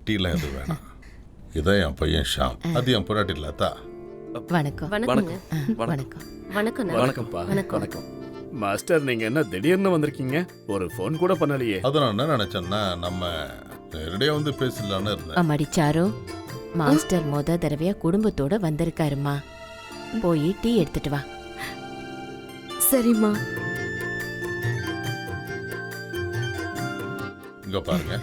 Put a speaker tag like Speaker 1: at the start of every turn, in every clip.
Speaker 1: டீலாம் எதுவும் வேணாம். இதான் என் பையன் ஷாம், அது என் பொண்டாட்டி லதா.
Speaker 2: வணக்கம்.
Speaker 3: வணக்கங்க.
Speaker 2: வணக்கம்.
Speaker 3: வணக்கம்.
Speaker 4: வணக்கம்ப்பா.
Speaker 3: வணக்கம்.
Speaker 4: மாஸ்டர், நீங்க என்ன திடீர்னு வந்திருக்கீங்க? ஒரு ஃபோன் கூட பண்ணலையே.
Speaker 1: அதை நான் என்ன நினைச்சேன்னா, நம்ம நேரடியாக வந்து பேசலான்னு இருந்தேன்.
Speaker 2: அம்மாடி சாரு, மாஸ்டர் முத தடவையா குடும்பத்தோட வந்திருக்காருமா. போய் டீ எடுத்துட்டு வா.
Speaker 3: சரிம்மா.
Speaker 1: இங்க பாருங்க,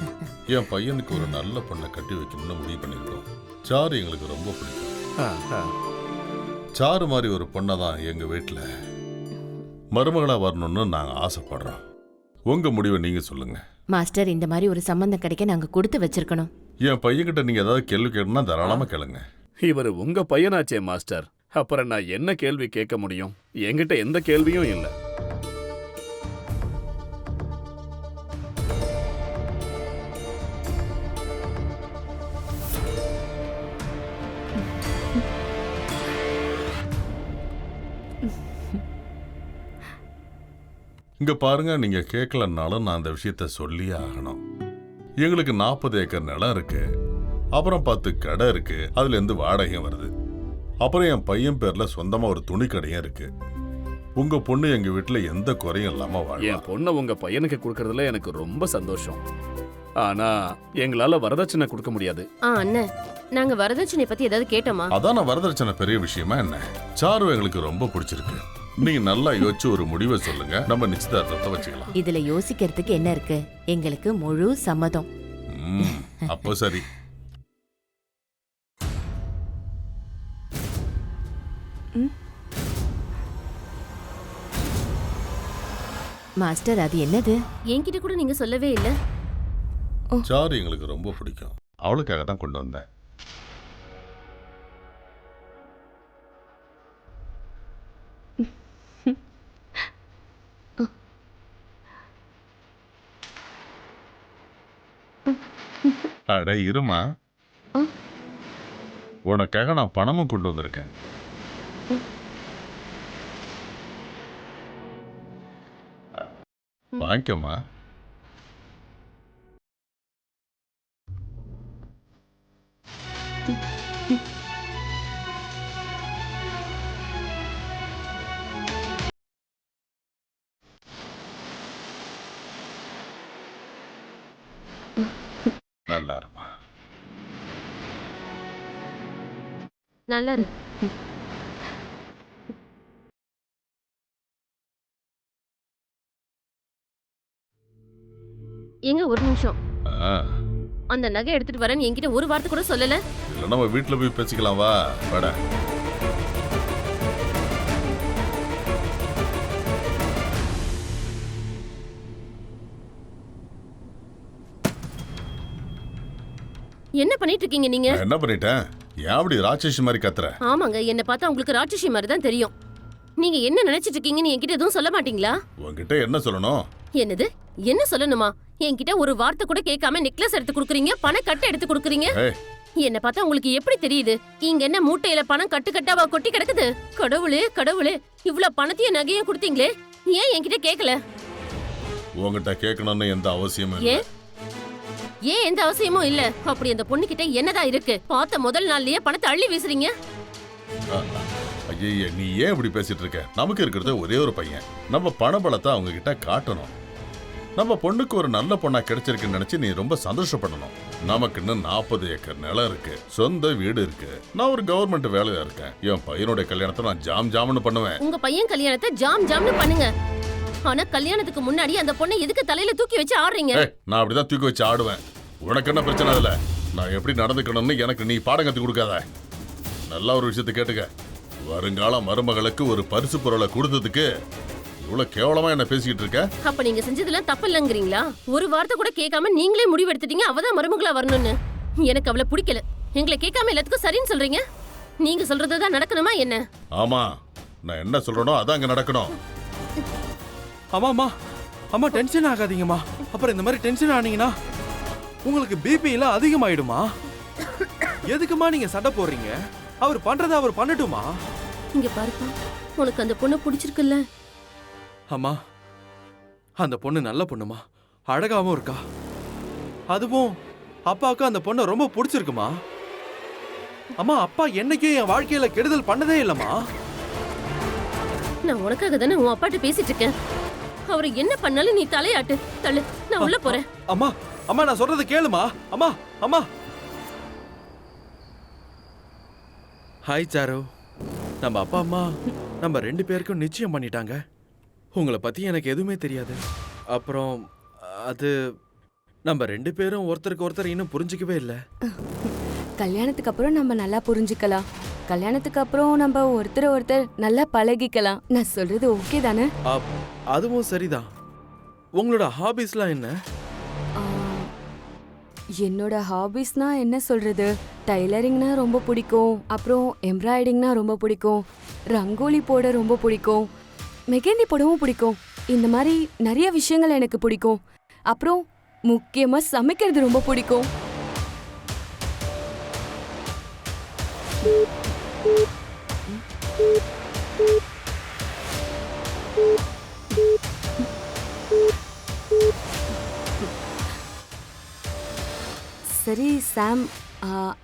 Speaker 1: என் பையனுக்கு ஒரு நல்ல பொண்ணை கட்டி வைக்கணும்னு முடிவு பண்ணியிருக்கோம். சாரு எங்களுக்கு ரொம்ப பிடிக்கும். சாரு மாதிரி ஒரு பொண்ணை தான் எங்க வீட்டில் மருமகளா வரணும்னு நாங்க ஆசைப்படுறோம். உங்க முடிவை நீங்க சொல்லுங்க.
Speaker 2: மாஸ்டர், இந்த மாதிரி ஒரு சம்பந்தம் கிடைக்க நாங்க கொடுத்து வச்சிருக்கணும்.
Speaker 1: என் பையன்கிட்ட நீங்க ஏதாவது கேள்வி கேட்கணும்னா தாராளமா கேளுங்க.
Speaker 4: இவர் உங்க பையனாச்சே மாஸ்டர். அப்புறம் நான் என்ன கேள்வி கேட்க முடியும்? என்கிட்ட எந்த கேள்வியும் இல்லை.
Speaker 1: இங்க பாருங்க, நீங்க கேட்கலன்னாலும் நான் அந்த விஷயத்த சொல்லியே ஆகணும். எங்களுக்கு 40 ஏக்கர் நிலம் இருக்கு, அப்புறம் 10 கடை இருக்கு, அதுல இருந்து வாடகையும் வருது. அப்புறம் என் பையன் பேர்ல சொந்தமா ஒரு துணி கடையும் இருக்கு. உங்க பொண்ணு எங்க வீட்டுல எந்த குறையும் இல்லாம வாழ.
Speaker 4: என் பொண்ணை உங்க பையனுக்கு கொடுக்கறதுல எனக்கு ரொம்ப சந்தோஷம். ஆனா எங்களால வரதட்சணை கொடுக்க முடியாது.
Speaker 3: அண்ணன், நாங்க வரதட்சணை பத்தி ஏதாவது கேட்டோமா?
Speaker 1: அதான் நான் வரதட்சணை பெரிய விஷயமா என்ன? சாரு எங்களுக்கு ரொம்ப பிடிச்சிருக்கு. நீங்க நல்லா யோசிச்சு ஒரு முடிவை சொல்லுங்க, நம்ம நிச்சயதார்த்தத்தை வச்சுக்கலாம்.
Speaker 2: இதுல யோசிக்கிறதுக்கு என்ன இருக்கு? எங்களுக்கு முழு சம்மதம்.
Speaker 1: அப்போ சரி.
Speaker 2: மாஸ்டர், அது என்னது?
Speaker 3: என்கிட்ட கூட நீங்க சொல்லவே இல்ல.
Speaker 1: சாரு எங்களுக்கு ரொம்ப பிடிக்கும், அவளுக்காக தான் கொண்டு வந்தேன். அட இருமா, உனக்காக நான் பணமும் கொண்டு வந்திருக்கேன். வாங்கிக்கோமா. நல்லா இருமா.
Speaker 3: நல்லா இரு. எங்க ஒரு நிமிஷம். அந்த நகை எடுத்துட்டு வரேன்னு என்கிட்ட ஒரு வார்த்தை கூட சொல்லல.
Speaker 1: இல்ல நம்ம வீட்டுல போய் பேசிக்கலாம், வா வாடா.
Speaker 3: என்ன பண்ணிட்டு இருக்கீங்க நீங்க?
Speaker 1: நான் என்ன பண்ணிட்டேன்? ஏன் அப்படி ராட்சசி மாதிரி கத்துற?
Speaker 3: ஆமாங்க, என்ன பார்த்தா உங்களுக்கு ராட்சசி மாதிரி தான் தெரியும். நீங்க என்ன நினைச்சிட்டு இருக்கீங்கன்னு என்கிட்ட எதுவும் சொல்ல மாட்டீங்களா?
Speaker 1: உன்கிட்ட என்ன சொல்லணும்?
Speaker 3: என்னது? என்ன சொல்லணுமா? என்கிட்ட ஒரு வார்த்தை கூட கேட்காம நெக்லஸ் எடுத்து கொடுக்குறீங்க, பணம் கட்டை எடுத்து கொடுக்குறீங்க. என்ன பார்த்தா உங்களுக்கு எப்படி தெரியுது? இங்க என்ன மூட்டையில பணம் கட்டு கட்டாவா கொட்டி கிடக்குது? கடவுளே கடவுளே, இவ்வளவு பணத்தையும் நகையும் கொடுத்தீங்களே, ஏன் என்கிட்ட கேட்கல?
Speaker 1: உன்கிட்ட கேட்கணும்னு எந்த அவசியமும் இல்லை.
Speaker 3: ஏன் எந்த அவசியமும் இல்ல? அப்படி அந்த பொண்ணு கிட்ட என்னதான் இருக்கு? பார்த்த முதல் நாள்லயே பணத்தை அள்ளி வீசுறீங்க.
Speaker 1: ஐயே, நீ ஏன் இப்படி பேசிட்டு இருக்க? நமக்கு இருக்கிறது ஒரே ஒரு பையன், நம்ம பணபலத்தை அவங்க கிட்ட காட்டணும். நம்ம பொண்ணுக்கு ஒரு நல்ல பொண்ணா கிடைச்சிருக்குன்னு நினைச்சு நீ ரொம்ப சந்தோஷப்படணும். நமக்கு இன்னும் 40 ஏக்கர் நிலம் இருக்கு, சொந்த வீடு இருக்கு, நான் ஒரு கவர்மெண்ட் வேலையா இருக்கேன். என் பையனுடைய கல்யாணத்தை நான் ஜாம் ஜாம்னு பண்ணுவேன்.
Speaker 3: உங்க பையன் கல்யாணத்தை ஜாம் ஜாம்னு பண்ணுங்க. ஆனா கல்யாணத்துக்கு முன்னாடி அந்த பொண்ணை எதுக்கு தலையில தூக்கி வச்சு ஆடுறீங்க?
Speaker 1: நான் அப்படிதான் தூக்கி வச்சு ஆடுவேன். உனக்கு என்ன பிரச்சனை? அதுல நான் எப்படி நடந்துக்கணும்னு எனக்கு நீ பாடம் கத்து கொடுக்காத. நல்ல ஒரு விஷயத்தை கேட்டுக்க. வருங்கால மருமகளுக்கு ஒரு பரிசு பொருளை கொடுத்ததுக்கு இவ்வளவு கேவலமா என்ன பேசிக்கிட்டு இருக்க?
Speaker 3: அப்ப நீங்க செஞ்சதெல்லாம் தப்பு இல்லங்கிறீங்களா? ஒரு வார்த்தை கூட கேட்காம நீங்களே முடிவு எடுத்துட்டீங்க அவதான் மருமகளா வரணும்னு. எனக்கு அவளை பிடிக்கல. எங்களை கேட்காம எல்லாத்துக்கும் சரின்னு சொல்றீங்க. நீங்க சொல்றதுதான் நடக்கணுமா என்ன?
Speaker 1: ஆமா, நான் என்ன சொல்றேனோ அதான் அங்க நடக்கணும்.
Speaker 5: அம்மா அம்மா டென்ஷன் ஆகாதீங்கம்மா. அப்புறம் இந்த மாதிரி டென்ஷன் ஆனீங்கன்னா உங்களுக்கு பிபி எல்லாம் அதிகமாயிடுமா? எதுக்குமா நீங்க சண்டை போடுறீங்க? அவர் பண்றதை அவர் பண்ணட்டுமா?
Speaker 3: இங்க பாருப்பா, உனக்கு அந்த பொண்ணு பிடிச்சிருக்குல்ல?
Speaker 5: அம்மா, அந்த பொண்ணு நல்ல பொண்ணுமா, அழகாவும் இருக்கா. அதுவும் அப்பாவுக்கு அந்த பொண்ணை ரொம்ப பிடிச்சிருக்குமா. அம்மா அப்பா என்னைக்கும் என் வாழ்க்கையில கெடுதல் பண்ணதே இல்லம்மா.
Speaker 3: நான் உனக்காக தானே உன் அப்பாட்ட பேசிட்டு இருக்கேன். அவரு என்ன பண்ணாலும் நீ தலையாட்டு. தள்ளு, நான் உள்ள போறேன்.
Speaker 5: அம்மா அம்மா நான் சொல்றது கேளுமா. அம்மா அம்மா. ஹாய் சாரு. நம்ம அப்பா அம்மா நம்ம 2 பேருக்கும் நிச்சயம் பண்ணிட்டாங்க. உங்களை பத்தி எனக்கு எதுவுமே தெரியாது. அப்புறம் அது நம்ம 2 பேரும் ஒருத்தருக்கு ஒருத்தர் இன்னும் புரிஞ்சிக்கவே இல்லை.
Speaker 6: கல்யாணத்துக்கு அப்புறம் நம்ம நல்லா புரிஞ்சுக்கலாம். கல்யாணத்துக்கு அப்புறம் நம்ம ஒருத்தர் நல்லா பழகிக்கலாம். நான் சொல்றது ஓகே தானே?
Speaker 5: அதுவும் சரிதான். உங்களோட ஹாபிஸ்லாம் என்ன?
Speaker 6: ஆ, என்னோட ஹாபிஸ்னா என்ன சொல்றது, டைலரிங்னா ரொம்ப பிடிக்கும். அப்புறம் எம்ப்ராய்டிங்னா ரொம்ப பிடிக்கும். ரங்கோலி போட ரொம்ப பிடிக்கும். மெஹந்தி போடவும் பிடிக்கும். இந்த மாதிரி நிறைய விஷயங்கள் எனக்கு பிடிக்கும். அப்புறம் முக்கியமா சமைக்கிறது ரொம்ப பிடிக்கும். சரி சாம்,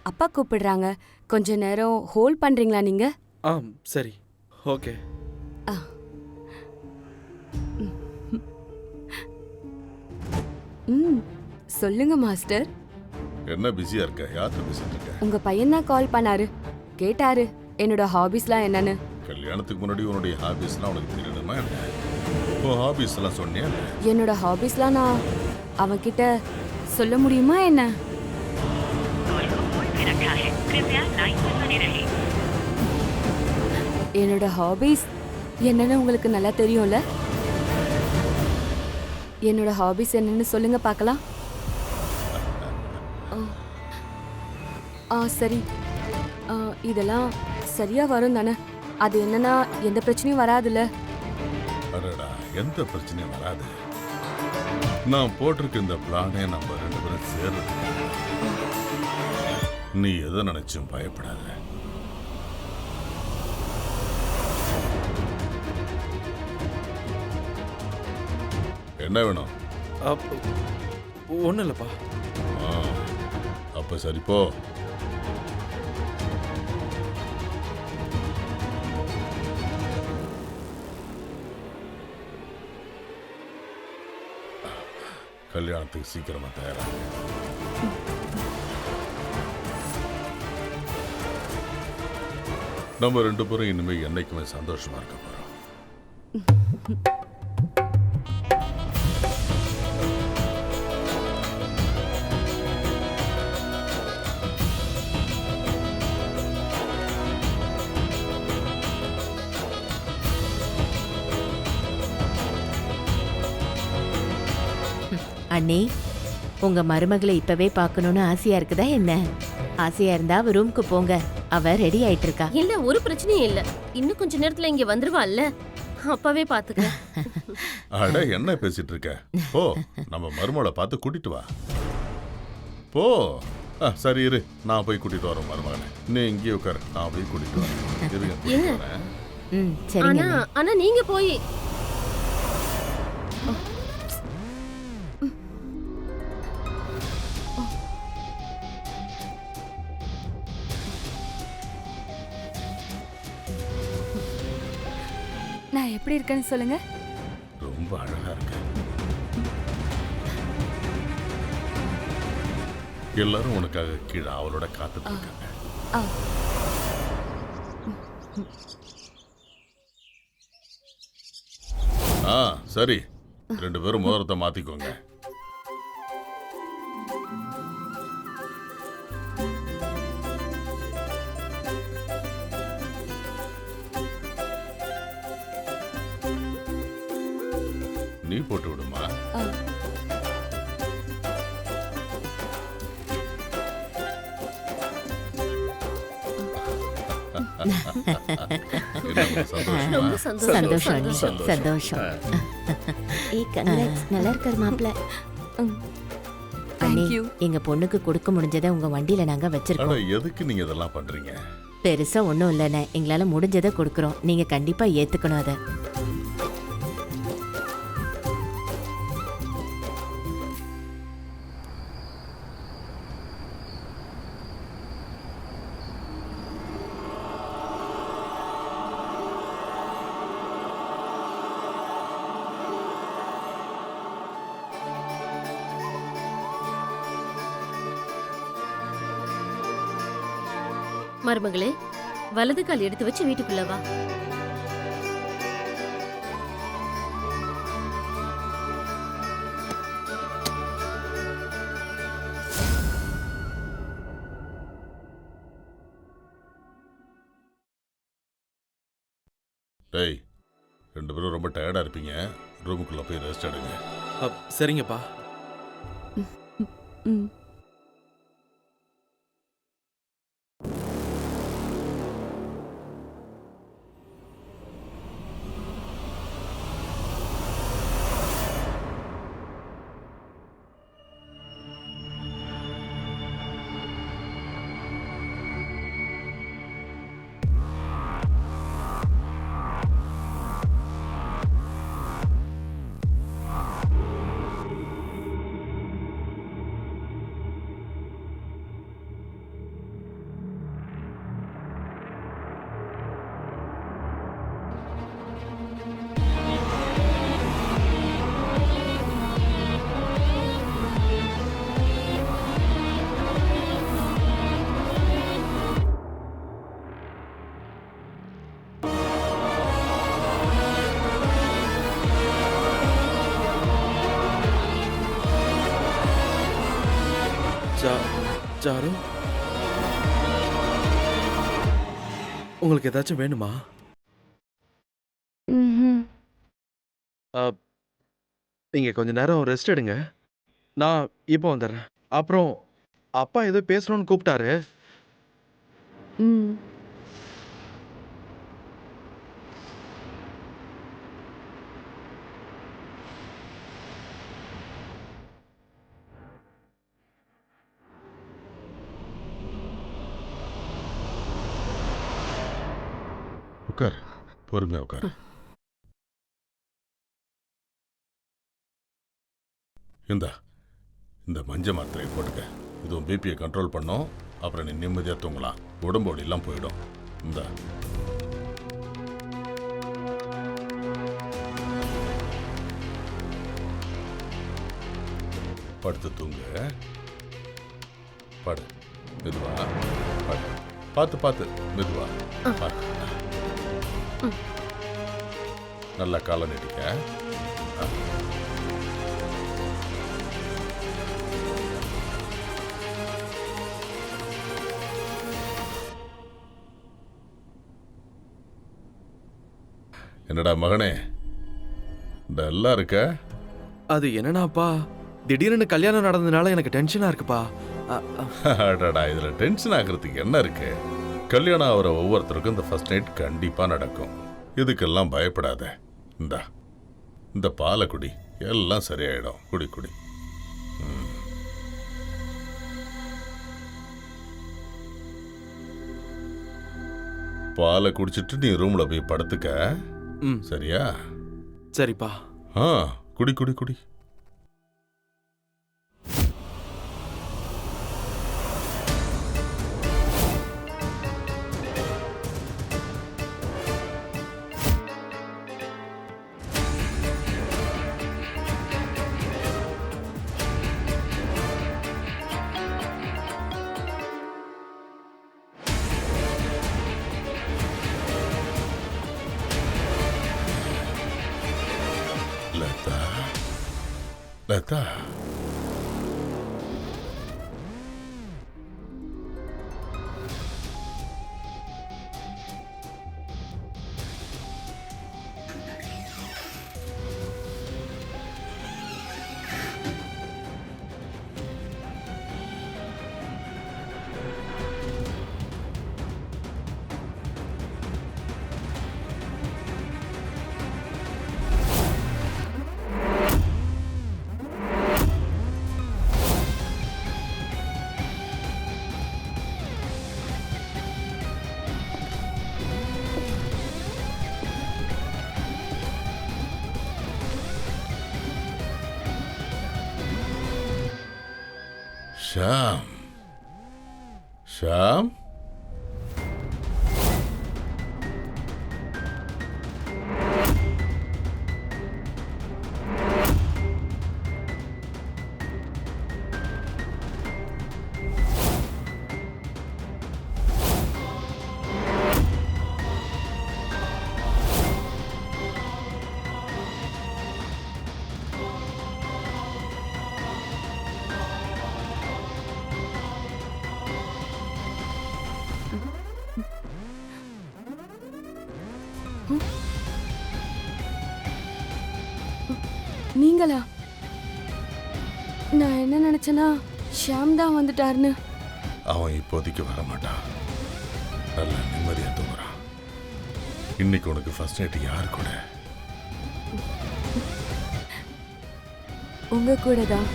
Speaker 6: அப்பா கூப்பிடுறாங்க. கொஞ்ச நேரம் ஹோல்ட் பண்றீங்களா நீங்க?
Speaker 5: சரி ஓகே.
Speaker 6: சொல்லுங்க மாஸ்டர்.
Speaker 1: என்ன பிஸியா இருக்க? யார்கிட்ட பேசிட்டு இருக்க?
Speaker 6: உங்க பையன் தான் கால் பண்ணாரு. கேட்டாரு என்னோட ஹாபிஸ்லாம் என்னன்னு.
Speaker 1: கல்யாணத்துக்கு முன்னாடி உன்னுடைய ஹாபிஸ்லாம் உனக்கு தெரியணுமா என்ன? உன் ஹாபிஸ் எல்லாம் சொன்னியா?
Speaker 6: என்னோட ஹாபிஸ்லாம் நான் அவன்கிட்ட சொல்ல முடியுமா என்ன? என்னோட ஹாபிஸ் என்னன்னு உங்களுக்கு நல்லா தெரியும்ல. என்னோட ஹாபிஸ் என்னன்னு சொல்லுங்க பார்க்கலாம். சரி, இதெல்லாம் சரியா வரும் தானே? அது என்னன்னா எந்த பிரச்சனையும் வராதுல்ல?
Speaker 1: அடடா, எந்த பிரச்சனையும் வராது. நான் போட்டிருக்க இந்த பிளானே நம்ம 2 பேரும் சேர்றது. நீ எதை நினைச்சும் பயப்படாத. என்ன வேணும்?
Speaker 5: ஒன்றும் இல்லைப்பா.
Speaker 1: அப்ப சரி போ. கல்யாணத்துக்கு சீக்கிரமா தயாராக. நம்ம 2 பேரும் இனிமே என்னைக்குமே சந்தோஷமா இருக்க போறோம்.
Speaker 2: அண்ணே, உங்க மருமகளை இப்பவே பார்க்கணும்னு ஆசையா இருக்குதா என்ன? ஆசையா இருந்தா அவ ரூமுக்கு போங்க. அவ ரெடி ஆயிட்டு இருக்கா.
Speaker 3: இல்ல, ஒரு பிரச்சனையும் இல்ல. இன்னும் கொஞ்ச நேரத்துல இங்க வந்துருவாள்ல, அப்பவே பாத்துக்க.
Speaker 1: அட, என்ன பேசிட்டு இருக்க? போ, நம்ம மருமகளை பார்த்து கூட்டிட்டு வா. போ. சரி இரு, நான் போய் கூட்டிட்டு வரேன் மருமகனை. நீ இங்கேயே உட்காரு, நான் போய் கூட்டிட்டு வரேன். இருங்க.
Speaker 2: சரிங்க.
Speaker 3: ஆனா நீங்க போய்
Speaker 6: நான் எப்படி இருக்கேன்னு சொல்லுங்க.
Speaker 1: ரொம்ப அழகா இருக்கு. எல்லாரும் உனக்காக கீழே அவளோட காத்துட்டு இருக்காங்க. சரி, 2 பேரும் முகூர்த்தத்தை மாத்திக்கோங்க. நீ போட்டு விடுமா?
Speaker 3: ரொம்ப
Speaker 2: சந்தோஷம் சந்தோஷம். நல்லா இருக்காரு மாப்பிள்ள. அண்ணே, எங்க பொண்ணுக்கு கொடுக்க முடிஞ்சதை உங்க வண்டியில நாங்க வச்சிருக்கோம்.
Speaker 1: எதுக்கு நீங்க இதெல்லாம் பண்றீங்க?
Speaker 2: பெருசா ஒண்ணும் இல்லைண்ணே, எங்களால முடிஞ்சதை கொடுக்கறோம். நீங்க கண்டிப்பா ஏத்துக்கணும் அதை.
Speaker 3: மருமகளே, வலது கால் எடுத்து வச்சு வீட்டுக்குள்ள வா.
Speaker 1: டேய், 2 பேரும் ரொம்ப டயர்டா இருப்பீங்க, ரூமுக்குள்ள போய் ரெஸ்ட் எடுங்க.
Speaker 5: சரிங்கப்பா.
Speaker 6: ம்.
Speaker 5: சாரு, உங்களுக்கு ஏதாச்சும் வேணுமா?
Speaker 6: ம்ஹும்.
Speaker 5: நீங்க கொஞ்ச நேரம் ரெஸ்ட் எடுங்க, நான் இப்போ வந்துடுறேன். அப்புறம் அப்பா ஏதோ பேசணும்னு கூப்பிட்டாரு.
Speaker 6: ம்.
Speaker 1: உட்கார், பொறுமையா உட்கார். இந்த மஞ்ச மாத்திரையை போட்டுக்க. இதுவும் பிபியை கண்ட்ரோல் பண்ணும். அப்புறம் நீ நிம்மதியாக தூங்கலாம், உடம்பு வலியெல்லாம் போயிடும். இந்த படுத்து தூங்கு. படு, மெதுவா படு. பார்த்து பார்த்து மெதுவா பார்த்து. நல்லா காலை நீட்டிக்க. என்னடா மகனே, டல்லா இருக்க?
Speaker 5: அது என்னன்னாப்பா, திடீர்னு கல்யாணம் நடந்ததுனால எனக்கு டென்ஷனா இருக்குப்பா.
Speaker 1: அடடா, இதுல டென்ஷன் ஆகிறதுக்கு என்ன இருக்கு? கல்யாணம் ஆகிற ஒவ்வொருத்தருக்கும் இந்த ஃபர்ஸ்ட் நைட் கண்டிப்பா நடக்கும். இதுக்கெல்லாம் பயப்படாத. இந்த பாலை குடி, எல்லாம் சரியாயிடும். குடி குடி. பாலை குடிச்சிட்டு நீ ரூம்ல போய் படுத்துக்க. சரியா?
Speaker 5: சரிப்பா.
Speaker 1: குடி குடி குடி. லதா, ஷாம், ஷாம்,
Speaker 6: நீங்களா? நான் என்ன நினைச்சேன்னா ஷாம் தான் வந்துட்டாருன்னு.
Speaker 1: அவன் இப்போதைக்கு வரமாட்டான். நல்லா நிம்மதியா தூங்குறான். இன்னைக்கு உனக்கு ஃபர்ஸ்ட் நைட் யார் கூட?
Speaker 6: உங்க கூட தான்.